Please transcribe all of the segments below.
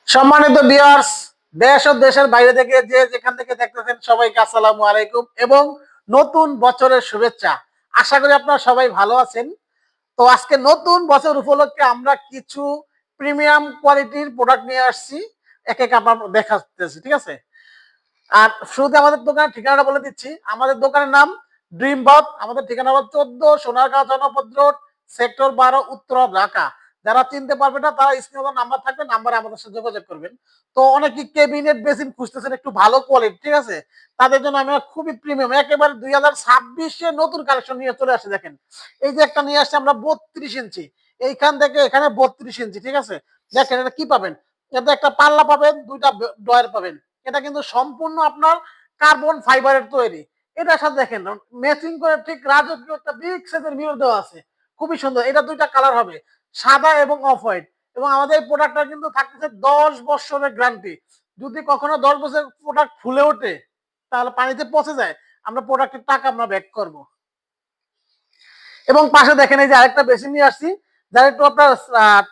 সম্মানিত ভিউয়ার্স, দেশ ও দেশের বাইরে থেকে যে যেখান থেকে দেখতেছেন সবাইকে আসসালামু আলাইকুম এবং নতুন বছরের শুভেচ্ছা। আশা করি আপনারা সবাই ভালো আছেন। তো আজকে নতুন বছর উপলক্ষে আমরা কিছু প্রিমিয়াম কোয়ালিটির প্রোডাক্ট নিয়ে আসছি, এক এক আপনার দেখাচ্তেছি, ঠিক আছে? আর শুরুতে আমাদের দোকানের ঠিকানাটা বলে দিচ্ছি। আমাদের দোকানের নাম ড্রিম বাথ। আমাদের ঠিকানা হলো 14 সোনারগাঁও জনপদ রোড, সেক্টর 12, উত্তরা, ঢাকা। যারা চিনতে পারবে না তারা স্ক্রিনে নাম্বার থাকবে, নাম্বারে আমাদের সাথে যোগাযোগ করবেন। তো অনেকে ক্যাবিনেট বেসিন খুঁজতেছেন একটু ভালো কোয়ালিটি, ঠিক আছে? তাদের জন্য আমি খুবই প্রিমিয়াম একেবারে 2026 এর নতুন কালেকশন নিয়ে চলে আসে। দেখেন, এই যে একটা নিয়ে আসছে আমরা 32 ইঞ্চি, এইখান থেকে এখানে 32 ইঞ্চি, ঠিক আছে? দেখেন এটা কি পাবেন, এটা একটা পাল্লা পাবেন, দুইটা ডয়ার পাবেন। এটা কিন্তু সম্পূর্ণ আপনার কার্বন ফাইবারের তৈরি। এটার সাথে দেখেন ম্যাচিং করে ঠিক রাজকীয় একটা বিগ সাইজের মিরর দেওয়া আছে, খুবই সুন্দর। এটা দুইটা কালার হবে, সাদা এবং অফ হোয়াইট। এবং আমাদের এই প্রোডাক্টটা কিন্তু থাকতেছে 10 বছরের গ্যারান্টি। যদি কখনো 10 বছর প্রোডাক্ট ফুলে ওঠে তাহলে পানিতে পচে যায়, আমরা প্রোডাক্টের টাকা আমরা ব্যাক করব। এবং পাশে দেখেন এই যে আরেকটা বেসিন নিয়ে আসছি, যারা একটু আপনার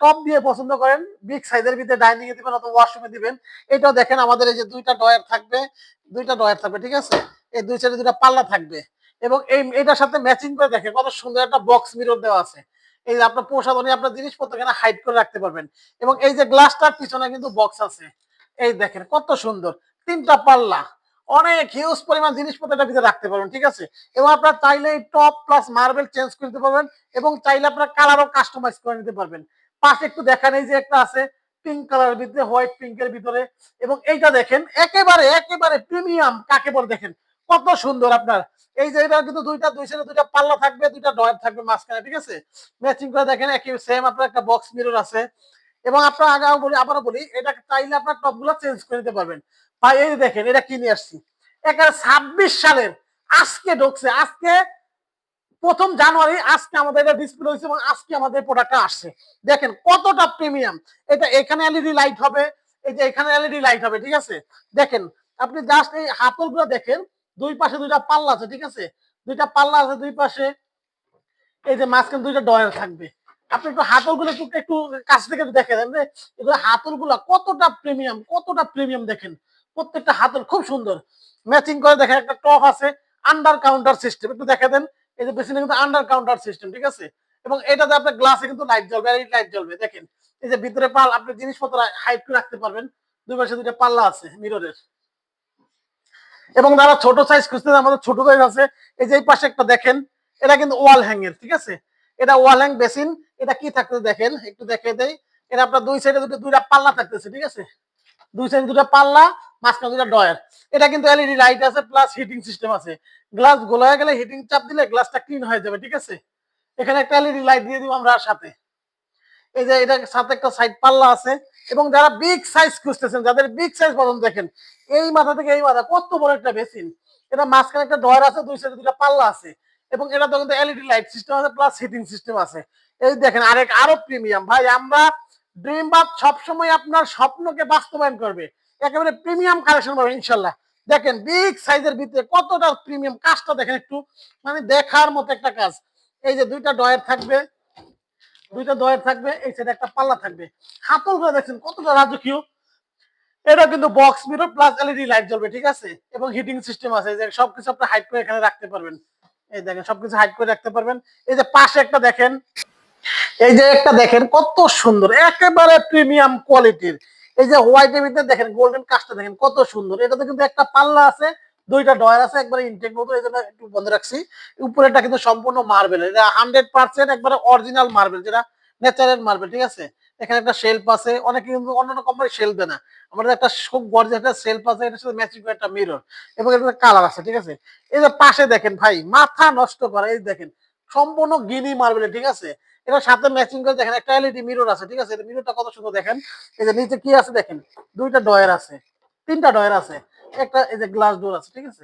টপ দিয়ে পছন্দ করেন, বিগ সাইজের ভিতরে ডাইনিং এ দিবেন অথবা ওয়াশরুমে দিবেন। এটাও দেখেন আমাদের এই যে দুইটা ডয়ার থাকবে, ঠিক আছে? এই দুই সাইডে দুইটা পাল্লা থাকবে। এবং এটার সাথে ম্যাচিং করে দেখেন কত সুন্দর একটা বক্স মিরর দেওয়া আছে। এই যে আপনার প্রসাধনী আপনার জিনিসপত্র এখানে হাইড করে রাখতে পারবেন। এবং এই যে গ্লাসটার পিছনে কিন্তু বক্স আছে, এই দেখেন কত সুন্দর, তিনটা পাল্লা, অনেক হিউজ পরিমাণ জিনিসপত্র এটার ভিতরে রাখতে পারবেন, ঠিক আছে? এবং আপনারা চাইলে টপ প্লাস মার্বেল চেঞ্জ করতে পারবেন এবং চাইলে আপনারা কালারও কাস্টমাইজ করে নিতে পারবেন। পাশে একটু দেখেন এই যে একটা আছে পিঙ্ক কালারের ভিতরে, হোয়াইট পিঙ্কের ভিতরে। এবং এইটা দেখেন একেবারে একেবারে প্রিমিয়াম কাকে বলে, দেখেন কত সুন্দর আপনার। এই যে এটা কিন্তু দুই সাইডে দুইটা পাল্লা থাকবে, দুইটা ডয়ার থাকবে মাঝখানে, ঠিক আছে? ম্যাচিং করে দেখেন একই সেম আপনার একটা বক্স মিরর আছে। এবং আপনার আবারও বলি, এটা চাইলে আপনার টপ গুলো চেঞ্জ করে নিতে পারবেন। ভাই এই দেখেন এটা কি নিয়ে আসছি, একেবারে 26 সালের, আজকে ঢুকছে, আজকে 1 জানুয়ারি, আজকে আমাদের এটা ডিসপ্লে হয়েছে এবং আজকে আমাদের প্রোডাক্টটা আসছে। দেখেন কতটা প্রিমিয়াম। এটা এখানে এলইডি লাইট হবে, এই যে এখানে এলইডি লাইট হবে, ঠিক আছে? দেখেন আপনি জাস্ট এই হাতলগুলো দেখেন, দুই পাশে দুইটা পাল্লা আছে, ঠিক আছে? দুইটা পাল্লা আছে দুই পাশে। এই যে মাঝখানে দুইটা ডয়ার থাকবে। আপনি একটু হাতলগুলো একটু একটু কাছ থেকে দেখে দেন যে এগুলো হাতলগুলো কতটা প্রিমিয়াম, কতটা প্রিমিয়াম। দেখেন প্রত্যেকটা হাতল খুব সুন্দর ম্যাচিং করে। দেখেন একটা টপ আছে, আন্ডার কাউন্টার সিস্টেম, একটু দেখে দেন। এই যে পেছনে কিন্তু আন্ডার কাউন্টার সিস্টেম, ঠিক আছে? এবং এটাতে আপনার গ্লাসে কিন্তু লাইট জ্বলবে, এলইডি লাইট জ্বলবে। দেখেন এই যে ভিতরে পাল আপনি জিনিসপত্র হাইট করে রাখতে পারবেন। দুই পাশে দুইটা পাল্লা আছে মিররের। এবং যারা ছোট সাইজ খুঁজতে, আমাদের ছোট সাইজ আছে। এই যে এই পাশে একটা দেখেন, এটা কিন্তু ওয়াল হ্যাঙ্গের, ঠিক আছে? এটা ওয়াল হ্যাং বেসিন। এটা কি থাকতেছে দেখেন, একটু দেখে দেই। এটা আপনার দুই সাইডে দুইটা পাল্লা থাকতেছে, ঠিক আছে? দুই সাইডে দুটা পাল্লা, মাঝখানে দুটা ডয়ার। এটা কিন্তু এলইডি লাইট আছে প্লাস হিটিং সিস্টেম আছে। গ্লাস গোলায় গেলে হিটিং চাপ দিলে গ্লাসটা ক্লিন হয়ে যাবে, ঠিক আছে? এখানে একটা এলইডি লাইট দিয়ে দিব আমরা সাথে। এই যে এটার সাথে একটা সাইড পাল্লা আছে। এবং যারা বিগ সাইজ খুঁজতেছেন, যাদের বিগ সাইজ পছন্দ, দেখেন এই মাথা থেকে এই মাথা কত বড় একটা বেসিন। এটা মাঝখানে একটা ডয়ার আছে, দুই সাইডে দুটা পাল্লা আছে। এবং এটা তো কিন্তু এলইডি লাইট সিস্টেম আছে প্লাস হিটিং সিস্টেম আছে। এই দেখেন আরো প্রিমিয়াম। ভাই আমরা ড্রিম বাথ সবসময় আপনার স্বপ্নকে বাস্তবায়ন করবে, একেবারে প্রিমিয়াম কালেকশন পাবেন ইনশাল্লাহ। দেখেন বিগ সাইজের ভিতরে কতটা প্রিমিয়াম, কাজটা দেখেন একটু, মানে দেখার মতো একটা কাজ। এই যে দুইটা ডয়ার থাকবে, দুইটা ডয়ার থাকবে, এই সাইডে একটা পাল্লা থাকবে। হাতল করে দেখছেন কতটা রাজকীয়। এটা কিন্তু box mirror plus LED light জ্বলবে, ঠিক আছে? এবং হিটিং সিস্টেম আছে, যে সবকিছু আপনি হাইড করে এখানে রাখতে পারবেন। এই দেখেন সবকিছু হাইড করে রাখতে পারবেন। এই যে পাশে একটা দেখেন, এই যে একটা দেখেন কত সুন্দর, একেবারে প্রিমিয়াম কোয়ালিটির। এই যে হোয়াইটের ভিতরে দেখেন গোল্ডেন কাজটা দেখেন কত সুন্দর। এটাতে কিন্তু একটা পাল্লা আছে, দুইটা ডয়ার আছে, একবারে ইনটেক মতো, এই জন্য একটু বন্ধ রাখছি। উপরেটা কিন্তু সম্পূর্ণ মার্বেল, এটা 100% একবারে অরিজিনাল মার্বেল, যেটা ন্যাচারাল মার্বেল, ঠিক আছে? এখানে একটা শেলফ আছে, অনেকে কিন্তু অন্যান্য কোম্পানি শেলফ দেয় না, আমাদের একটা খুব গর্জিয়াস একটা শেলফ আছে, এটার সাথে ম্যাচিং করে একটা মিরর এবং এটা কালার আছে, ঠিক আছে? এই যে পাশে দেখেন ভাই মাথা নষ্ট করা, এই দেখেন সম্পূর্ণ গিনি মার্বেল, ঠিক আছে? এটার সাথে ম্যাচিং করে দেখেন একটা এলইডি মিরর আছে, ঠিক আছে? মিররটা কত সুন্দর দেখেন। এই যে নিচে কি আছে দেখেন, দুইটা ডয়ার আছে, তিনটা ডয়ার আছে, একটা এই যে গ্লাস ডোর আছে, ঠিক আছে?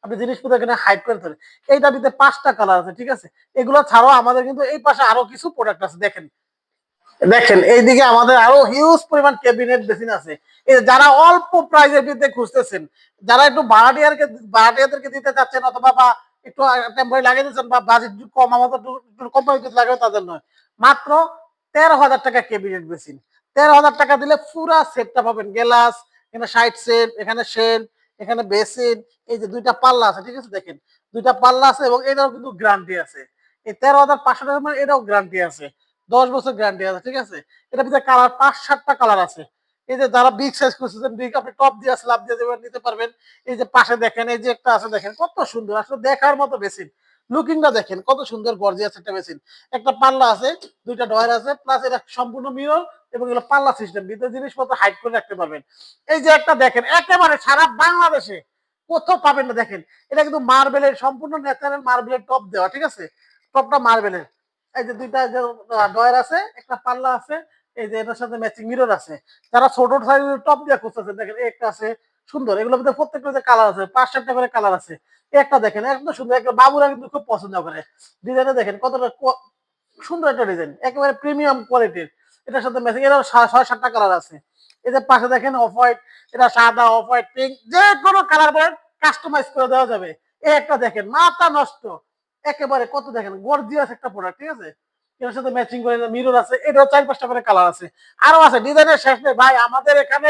আপনি জিনিসপত্র এখানে হাইড করে ধরে। এইটার ভিতরে 5টা কালার আছে, ঠিক আছে? এগুলো ছাড়াও আমাদের কিন্তু এই পাশে আরো কিছু প্রোডাক্ট আছে। দেখেন দেখেন এইদিকে আমাদের আরো হিউজ পরিমাণ ক্যাবিনেট বেসিন আছে। এই যারা অল্প প্রাইজের ভিতরে খুঁজতেছেন, যারা একটু ভাড়াটিয়াদেরকে দিতে চাচ্ছেন, অথবা বা একটু টেম্পোরারি লাগিয়ে দিচ্ছেন, বা বাজেট কম আমাদের একটু কম বাজেট লাগবে, তাদের নয়। মাত্র 13,000 টাকা ক্যাবিনেট বেসিন, 13,000 টাকা দিলে পুরা সেটটা পাবেন। গ্লাস, এখানে সাইড সেট, এখানে শেল, এখানে বেসিন, এই যে 2টা পাল্লা আছে, ঠিক আছে? দেখেন 2টা পাল্লা আছে এবং এটাও কিন্তু গ্যারান্টি আছে। এই 13,500 টাকার মানে এটাও গ্যারান্টি আছে। 10 বছর গ্যারান্টি আছে, ঠিক আছে? এটার ভিতরে কালার 5-7টা কালার আছে। এই যে যারা বিগ সাইজ খুঁজতেছেন, বিগ আপনি টপ দিয়ে স্ল্যাব দিয়ে দেবেন, নিতে পারবেন। এই যে পাশে দেখেন, এই যে একটা আছে দেখেন কত সুন্দর, আসলে দেখার মতো বেসিন। লুকিংটা দেখেন কত সুন্দর, গর্জিয়াস একটা বেসিন। একটা পাল্লা আছে, 2টা ডয়ার আছে, প্লাস এটা সম্পূর্ণ মিরর এবং এগুলো পাল্লা সিস্টেম, ভিতরে জিনিসপত্র হাইড করে রাখতে পারবেন। এই যে একটা দেখেন, একেবারে সারা বাংলাদেশে কোথাও পাবেন না, দেখেন এটা কিন্তু মার্বেলের, সম্পূর্ণ ন্যাচারাল মার্বেলের টপ দেওয়া, ঠিক আছে? টপটা মার্বেলের। এই যে 2টা যে ডয়ার আছে, একটা পাল্লা আছে, এই যে এটার সাথে ম্যাচিং মিরর আছে। যারা ছোট সাইজের টপ দিয়ে খুঁজতেছেন, দেখেন এই একটা আছে সুন্দর। এগুলোর ভিতরে প্রত্যেকটা কালার আছে, 5-7টা করে কালার আছে। এই একটা দেখেন একদম সুন্দর, একটা বাবুরা কিন্তু খুব পছন্দ করে। ডিজাইনটা দেখেন কতটা সুন্দর একটা ডিজাইন, একেবারে প্রিমিয়াম কোয়ালিটির। এটার সাথে ম্যাচিং, এটাও 6-7টা কালার আছে। এই যে পাশে দেখেন অফ হোয়াইট, এটা সাদা, অফ হোয়াইট, পিঙ্ক, যে কোনো কালার বলেন কাস্টমাইজ করে দেওয়া যাবে। এই একটা দেখেন মাথা নষ্ট, একেবারে কত দেখেন গর্জিয়াস একটা প্রোডাক্ট, ঠিক আছে? এটার সাথে ম্যাচিং করে মিরর আছে, এটাও 4-5টা করে কালার আছে। আরো আছে, ডিজাইনের শেষ নেই ভাই। আমাদের এখানে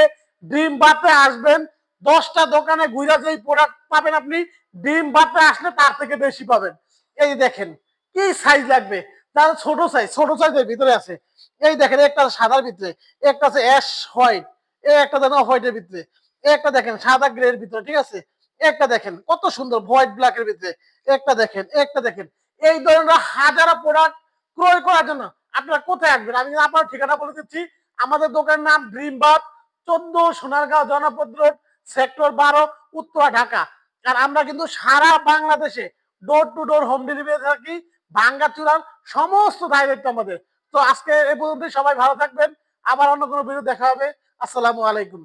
ড্রিম বাতে আসবেন, 10টা দোকানে ঘুরে যেই প্রোডাক্ট পাবেন আপনি, ড্রিম বাতে আসলে তার থেকে বেশি পাবেন। এই দেখেন কি সাইজ লাগবে, তার ছোট সাইজ, ছোট সাইজের ভিতরে আছে। এই দেখেন একটা সাদার ভিতরে, একটা আছে অ্যাশ হোয়াইট, এই একটা দেখেন অফ হোয়াইটের ভিতরে, এই একটা দেখেন সাদা গ্রে এর ভিতরে, ঠিক আছে? একটা দেখেন কত সুন্দর হোয়াইট ব্ল্যাক এর ভিতরে, একটা দেখেন, একটা দেখেন। এই ধরনের হাজারো প্রোডাক্ট ক্রয় করার জন্য আপনারা কোথায় আসবেন? আমি আপনার ঠিকানা বলে দিচ্ছি। আমাদের দোকানের নাম ড্রিম বাথ, 14 সোনারগাঁও জনপদ রোড, সেক্টর 12, উত্তরা, ঢাকা। আর আমরা কিন্তু সারা বাংলাদেশে door to door home delivery থাকি। ভাঙ্গাচুরার সমস্ত দায়িত্ব আমাদের। তো আজকে এ পর্যন্ত, সবাই ভালো থাকবেন। আবার অন্য কোনো ভিডিও দেখা হবে। আসসালামু আলাইকুম।